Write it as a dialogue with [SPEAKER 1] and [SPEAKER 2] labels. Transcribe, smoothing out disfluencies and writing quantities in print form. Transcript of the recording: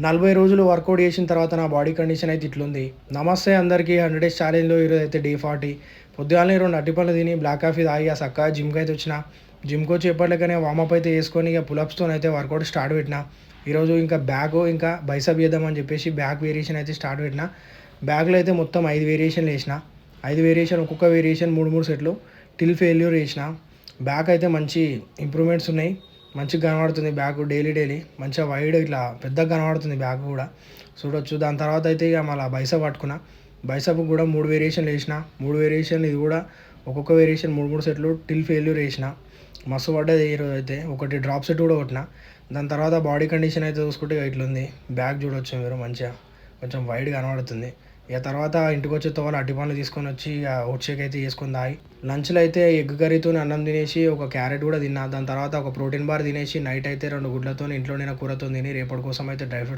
[SPEAKER 1] 40 రోజులు వర్కౌట్ చేసిన తర్వాత నా బాడీ కండిషన్ అయితే ఇట్లుంది. నమస్తే అందరికీ 100 డేస్ ఛాలెంజ్‌లో ఈరోజైతే డే 40. పొద్దుగాలనే 2 అరటిపండ్లు తిని బ్లాక్ కాఫీ తాగి సక్కగా జిమ్‌కైతే వచ్చిన. జిమ్‌కొచ్చి ఎప్పటిలెక్కనే వార్మప్ అయితే చేసుకొని ఇక పులప్స్‌తోనైతే వర్కౌట్ స్టార్ట్ పెట్టిన. ఈరోజు ఇంకా ఇంకా బైసెప్ చేద్దామని చెప్పేసి బ్యాక్ వేరియేషన్ అయితే స్టార్ట్ పెట్టిన. బ్యాక్‌లో అయితే మొత్తం 5 వేరియేషన్‌లు ఏసిన. 5 వేరియేషన్ ఒక్కొక్క వేరియేషన్ 3, 3 సెట్లు టిల్ ఫెయిల్యూర్ చేసిన. బ్యాక్ అయితే మంచి ఇంప్రూవ్‌మెంట్స్ ఉన్నాయి. మంచిగా కనబడుతుంది బ్యాక్ డైలీ మంచిగా వైడ్ ఇట్లా పెద్దగా కనబడుతుంది బ్యాక్ కూడా చూడొచ్చు. దాని తర్వాత అయితే ఇక మళ్ళీ బైసెప్ పట్టుకున్నా. బైసెప్ కూడా 3 వేరియేషన్లు వేసిన. 3 వేరియేషన్లు ఇది కూడా ఒక్కొక్క వేరియేషన్ 3, 3 సెట్లు టిల్ ఫెయిల్యూర్ వేసిన. మస్తు పడ్డది ఈరోజు అయితే. ఒకటి డ్రాప్ సెట్ కూడా కొట్టిన. దాని తర్వాత బాడీ కండిషన్ అయితే చూసుకుంటే ఇక ఇట్లుంది. బ్యాక్ చూడొచ్చు మీరు మంచిగా కొంచెం వైడ్ కనబడుతుంది. ఇక తర్వాత ఇంటికి వచ్చే తోవాలి అరటిపండ్లు తీసుకొని వచ్చి ఇక ఓట్స్ షేక్ అయితే చేసుకొని తాగి లంచ్లో అయితే ఎగ్ కర్రీతో అన్నం తినేసి ఒక క్యారెట్ కూడా తిన్నా. దాని తర్వాత ఒక ప్రోటీన్ బార్ తినేసి నైట్ అయితే 2 గుడ్లతో ఇంట్లో నేను కూరతో తిని రేపటి కోసం అయితే డ్రై ఫ్రూట్స్